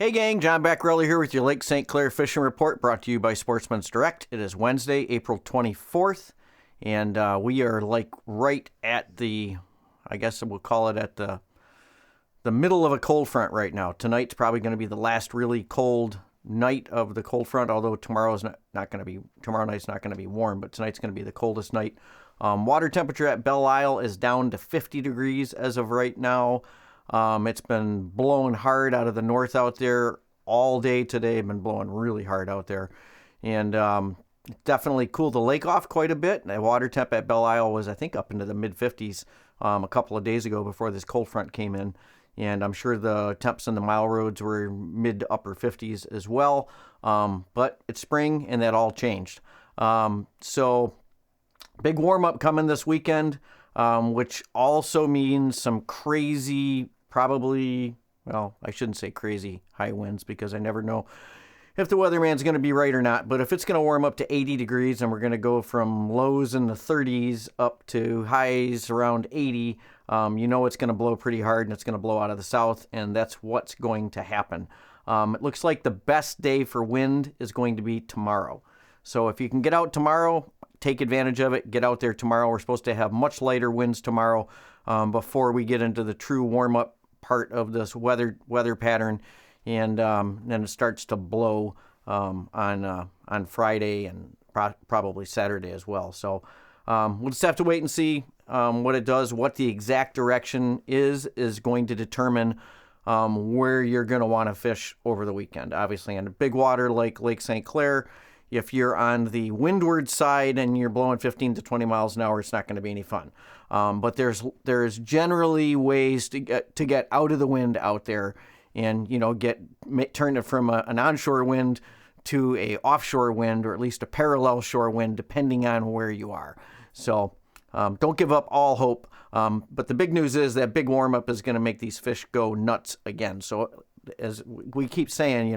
Hey gang, John Baccarelli here with your Lake St. Clair Fishing Report, brought to you by Sportsmen's Direct. It is Wednesday, April 24th, and we are like right at I guess we'll call it at the middle of a cold front right now. Tonight's probably going to be the last really cold night of the cold front, although tomorrow night's not going to be warm, but tonight's going to be the coldest night. Water temperature at Belle Isle is down to 50 degrees as of right now. It's been blowing hard out of the north out there all day today. Been blowing really hard out there. And definitely cooled the lake off quite a bit. The water temp at Belle Isle was, I think, up into the mid-50s a couple of days ago before this cold front came in. And I'm sure the temps in the mile roads were mid to upper 50s as well. But it's spring, and that all changed. So big warm-up coming this weekend, which also means some crazy, probably, well, I shouldn't say crazy high winds because I never know if the weatherman's going to be right or not. But if it's going to warm up to 80 degrees and we're going to go from lows in the 30s up to highs around 80, you know it's going to blow pretty hard, and it's going to blow out of the south, and that's what's going to happen. It looks like the best day for wind is going to be tomorrow. So if you can get out tomorrow, take advantage of it. Get out there tomorrow. We're supposed to have much lighter winds tomorrow before we get into the true warm-up part of this weather pattern, and then it starts to blow on Friday and probably Saturday as well. So we'll just have to wait and see what it does. What the exact direction is going to determine where you're going to want to fish over the weekend. Obviously, in a big water like Lake St. Clair, if you're on the windward side and you're blowing 15 to 20 miles an hour, it's not going to be any fun. But there's generally ways to get out of the wind out there, and turn it from an onshore wind to a offshore wind, or at least a parallel shore wind, depending on where you are. So don't give up all hope. But the big news is that big warm up is going to make these fish go nuts again. So as we keep saying,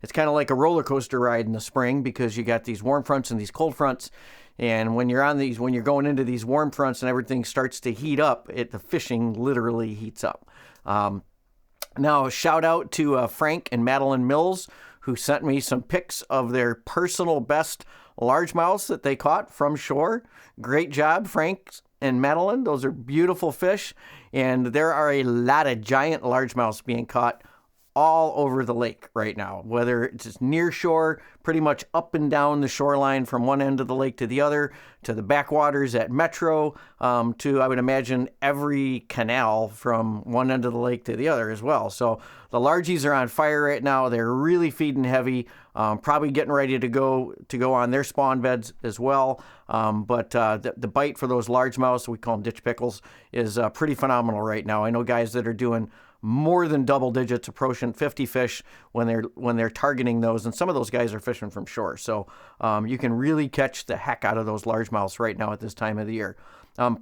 it's kind of like a roller coaster ride in the spring, because you got these warm fronts and these cold fronts. And when you're going into these warm fronts and everything starts to heat up, the fishing literally heats up. Now, shout out to Frank and Madeline Mills, who sent me some pics of their personal best largemouths that they caught from shore. Great job, Frank and Madeline. Those are beautiful fish. And there are a lot of giant largemouths being caught all over the lake right now, whether it's just near shore, pretty much up and down the shoreline from one end of the lake to the other, to the backwaters at Metro, to, I would imagine, every canal from one end of the lake to the other as well. So the largies are on fire right now. They're really feeding heavy, probably getting ready to go on their spawn beds as well. But the bite for those largemouths, we call them ditch pickles, is pretty phenomenal right now. I know guys that are doing more than double digits, approaching 50 fish when they're targeting those, and some of those guys are fishing from shore. So you can really catch the heck out of those largemouths right now at this time of the year.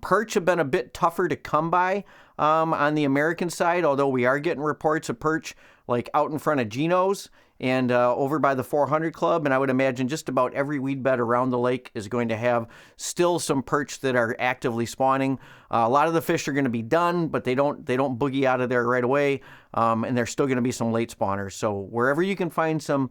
Perch have been a bit tougher to come by on the American side, although we are getting reports of perch like out in front of Geno's and over by the 400 Club, and I would imagine just about every weed bed around the lake is going to have still some perch that are actively spawning. A lot of the fish are going to be done, but they don't boogie out of there right away, and there's still going to be some late spawners. So wherever you can find some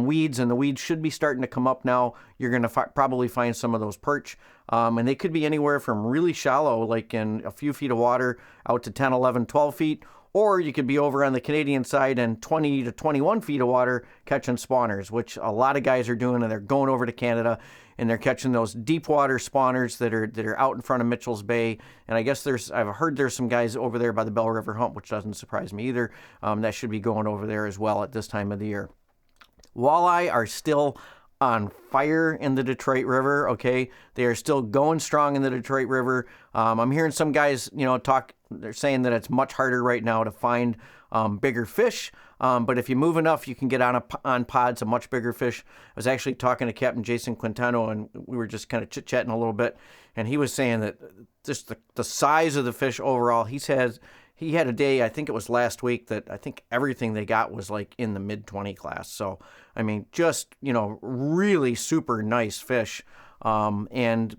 weeds, and the weeds should be starting to come up now, you're going to probably find some of those perch. And they could be anywhere from really shallow, like in a few feet of water, out to 10, 11, 12 feet. Or you could be over on the Canadian side and 20 to 21 feet of water catching spawners, which a lot of guys are doing, and they're going over to Canada and they're catching those deep water spawners that are out in front of Mitchell's Bay. And I guess I've heard there's some guys over there by the Bell River Hump, which doesn't surprise me either. That should be going over there as well at this time of the year. Walleye are still on fire in the Detroit River, okay? They are still going strong in the Detroit River. I'm hearing some guys, talk. They're saying that it's much harder right now to find bigger fish. But if you move enough, you can get on pods of much bigger fish. I was actually talking to Captain Jason Quintano, and we were just kind of chit-chatting a little bit. And he was saying that just the size of the fish overall, he had a day, I think it was last week, that I think everything they got was like in the mid-20 class. So, I mean, just, really super nice fish. And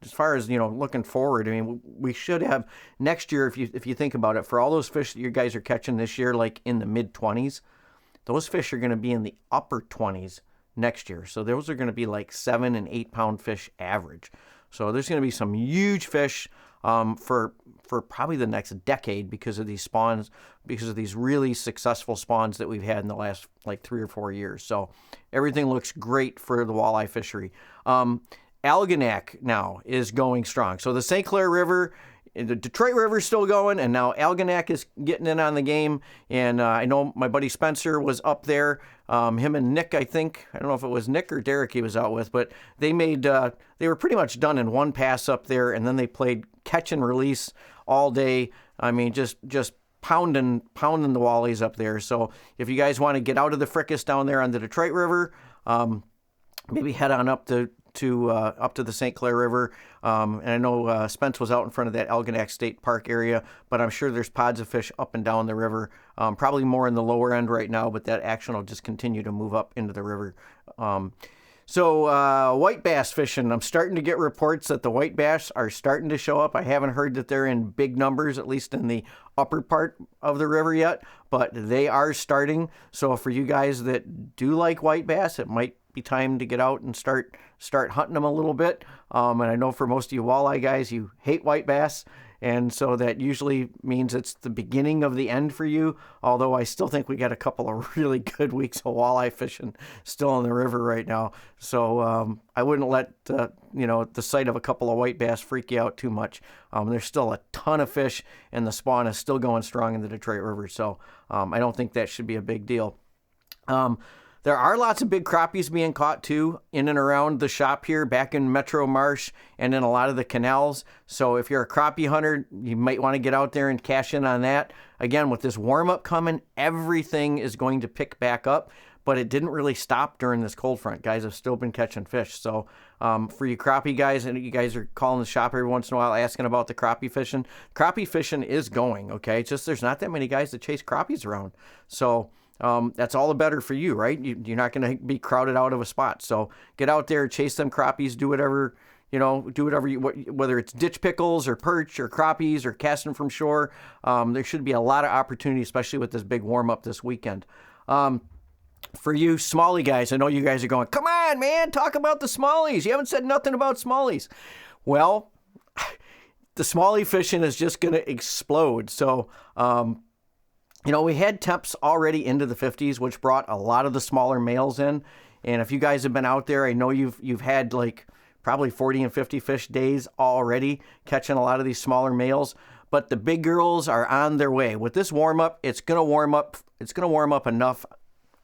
as far as, looking forward, I mean, we should have next year, if you think about it, for all those fish that you guys are catching this year, like in the mid-20s, those fish are going to be in the upper 20s next year. So those are going to be like 7 and 8 pound fish average. So there's going to be some huge fish for probably the next decade because of these spawns, because of these really successful spawns that we've had in the last like 3 or 4 years. So everything looks great for the walleye fishery. Algonac now is going strong. So the St. Clair River, the Detroit River is still going, and now Algonac is getting in on the game. And I know my buddy Spencer was up there. Him and Nick, I think, I don't know if it was Nick or Derek he was out with, but they were pretty much done in one pass up there, and then they played catch and release all day. I mean, just pounding the wallies up there. So if you guys want to get out of the fricas down there on the Detroit River, maybe head on up to the St. Clair River. And I know Spence was out in front of that Algonac State Park area, but I'm sure there's pods of fish up and down the river, probably more in the lower end right now, but that action will just continue to move up into the river. So white bass fishing, I'm starting to get reports that the white bass are starting to show up. I haven't heard that they're in big numbers, at least in the upper part of the river yet, but they are starting. So for you guys that do like white bass, it might be time to get out and start hunting them a little bit. And I know for most of you walleye guys, you hate white bass. And so that usually means it's the beginning of the end for you. Although I still think we got a couple of really good weeks of walleye fishing still in the river right now. So I wouldn't let the sight of a couple of white bass freak you out too much. There's still a ton of fish, and the spawn is still going strong in the Detroit River. So I don't think that should be a big deal. There are lots of big crappies being caught too in and around the shop here, back in Metro Marsh and in a lot of the canals. So if you're a crappie hunter, you might want to get out there and cash in on that. Again, with this warm up coming, everything is going to pick back up, but it didn't really stop during this cold front. Guys have still been catching fish. So for you crappie guys, and you guys are calling the shop every once in a while asking about the crappie fishing is going, okay? It's just there's not that many guys that chase crappies around. So that's all the better for you, right? You're not going to be crowded out of a spot. So get out there, chase them crappies, do whatever whether it's ditch pickles or perch or crappies or casting from shore. There should be a lot of opportunity, especially with this big warm up this weekend. For you smallie guys, I know you guys are going, come on, man, talk about the smallies. You haven't said nothing about smallies. Well, the smallie fishing is just going to explode. So, we had temps already into the 50s, which brought a lot of the smaller males in. And if you guys have been out there, I know you've had like probably 40 and 50 fish days already catching a lot of these smaller males. But the big girls are on their way. With this warm up, it's going to warm up. It's going to warm up enough.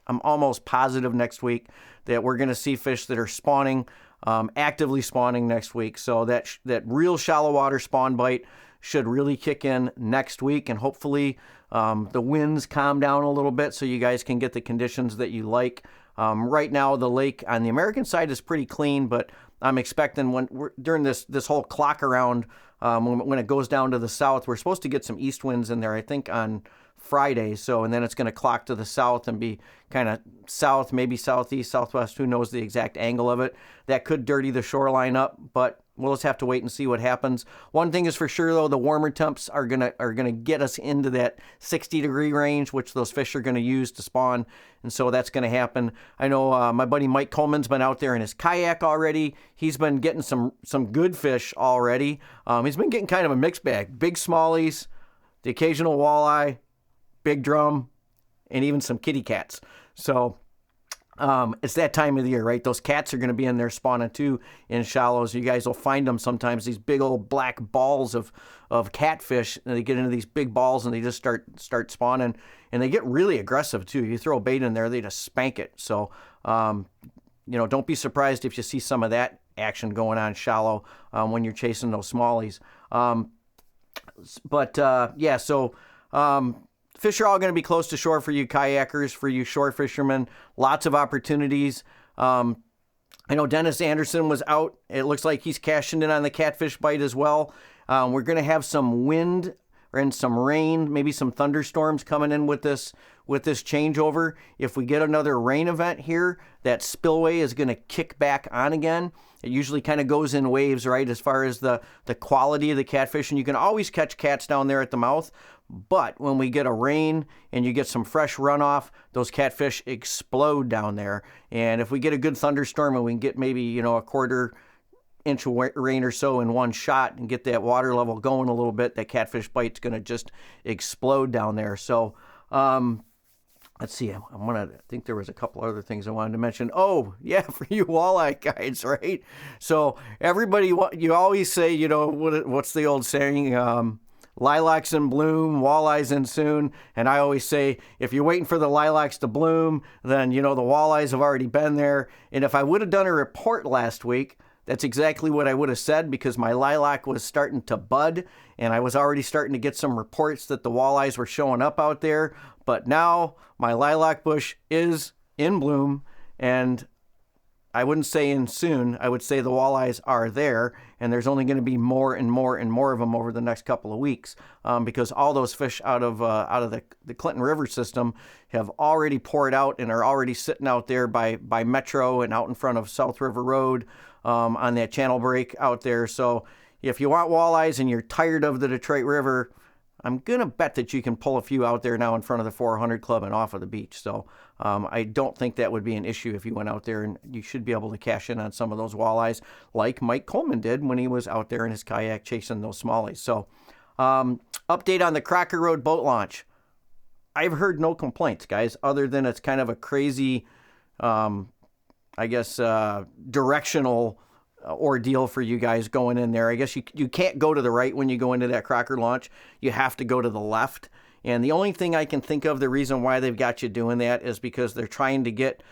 I'm almost positive next week that we're going to see fish that are spawning, actively spawning next week. So that real shallow water spawn bite should really kick in next week, and hopefully the winds calm down a little bit so you guys can get the conditions that you like. Right now, the lake on the American side is pretty clean, but I'm expecting during this whole clock around, when it goes down to the south, we're supposed to get some east winds in there, I think, on Friday. So, and then it's going to clock to the south and be kind of south, maybe southeast, southwest. Who knows the exact angle of it? That could dirty the shoreline up, but we'll just have to wait and see what happens. One thing is for sure, though, the warmer temps are gonna get us into that 60-degree range, which those fish are gonna use to spawn, and so that's gonna happen. I know my buddy Mike Coleman's been out there in his kayak already. He's been getting some good fish already. He's been getting kind of a mixed bag: big smallies, the occasional walleye, big drum, and even some kitty cats. So it's that time of the year, right? Those cats are going to be in there spawning too in shallows. You guys will find them sometimes, these big old black balls of catfish, and they get into these big balls and they just start spawning, and they get really aggressive too. You throw a bait in there, they just spank it. So don't be surprised if you see some of that action going on shallow when you're chasing those smallies. Fish are all going to be close to shore for you kayakers, for you shore fishermen. Lots of opportunities. I know Dennis Anderson was out. It looks like he's cashing in on the catfish bite as well. We're going to have some wind and some rain, maybe some thunderstorms coming in with this changeover. If we get another rain event here, that spillway is going to kick back on again. It usually kind of goes in waves, right, as far as the quality of the catfish. And you can always catch cats down there at the mouth, But when we get a rain and you get some fresh runoff, those catfish explode down there. And if we get a good thunderstorm and we can get maybe, a quarter inch of rain or so in one shot and get that water level going a little bit, that catfish bite's going to just explode down there. So, let's see. I think there was a couple other things I wanted to mention. Oh, yeah, for you walleye guys, right? So everybody, you always say, what's the old saying? Lilacs in bloom, walleyes in soon. And I always say, if you're waiting for the lilacs to bloom, then, the walleyes have already been there. And if I would have done a report last week, that's exactly what I would have said, because my lilac was starting to bud and I was already starting to get some reports that the walleyes were showing up out there. But now my lilac bush is in bloom, and I wouldn't say in soon. I would say the walleyes are there, and there's only going to be more and more and more of them over the next couple of weeks, because all those fish out of the Clinton River system have already poured out and are already sitting out there by Metro and out in front of South River Road on that channel break out there. So if you want walleyes and you're tired of the Detroit River, I'm going to bet that you can pull a few out there now in front of the 400 Club and off of the beach. So I don't think that would be an issue if you went out there, and you should be able to cash in on some of those walleyes like Mike Coleman did when he was out there in his kayak chasing those smallies. So update on the Crocker Road boat launch. I've heard no complaints, guys, other than it's kind of a crazy, directional ordeal for you guys going in there. I guess you can't go to the right when you go into that Crocker launch. You have to go to the left. And the only thing I can think of, the reason why they've got you doing that, is because they're trying to get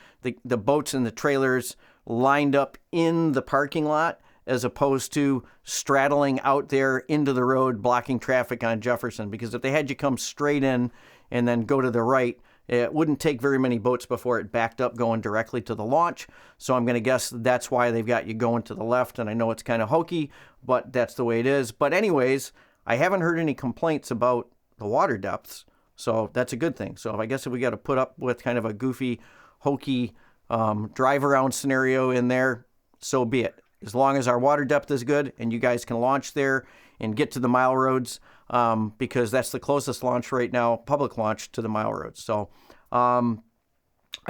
the boats and the trailers lined up in the parking lot, as opposed to straddling out there into the road, blocking traffic on Jefferson. Because if they had you come straight in and then go to the right, it wouldn't take very many boats before it backed up going directly to the launch. So I'm going to guess that's why they've got you going to the left. And I know it's kind of hokey, but that's the way it is. But anyways, I haven't heard any complaints about the water depths. So that's a good thing. So I guess if we got to put up with kind of a goofy, hokey drive around scenario in there, so be it. As long as our water depth is good and you guys can launch there and get to the mile roads, because that's the closest launch right now, public launch to the mile roads. So I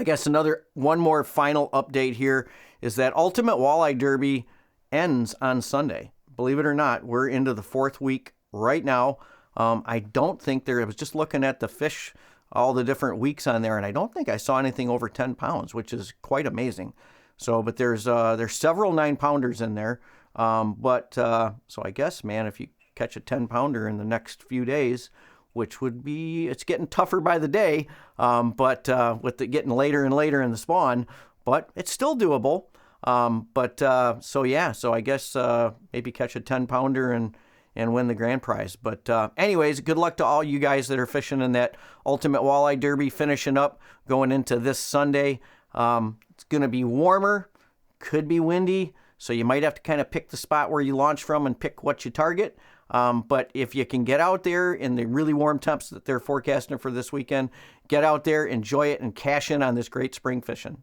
guess one more final update here is that Ultimate Walleye Derby ends on Sunday. Believe it or not, we're into the 4th week right now. I don't think I was just looking at the fish, all the different weeks on there, and I don't think I saw anything over 10 pounds, which is quite amazing. So, but there's several 9-pounders in there. So I guess, man, if you catch a 10-pounder in the next few days, which would be, it's getting tougher by the day, with it getting later and later in the spawn, but it's still doable. So I guess maybe catch a 10-pounder and win the grand prize. But anyways, good luck to all you guys that are fishing in that Ultimate Walleye Derby, finishing up, going into this Sunday. It's going to be warmer, could be windy, so you might have to kind of pick the spot where you launch from and pick what you target. But if you can get out there in the really warm temps that they're forecasting for this weekend, get out there, enjoy it, and cash in on this great spring fishing.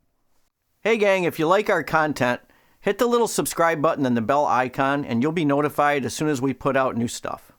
Hey gang, if you like our content, hit the little subscribe button and the bell icon, and you'll be notified as soon as we put out new stuff.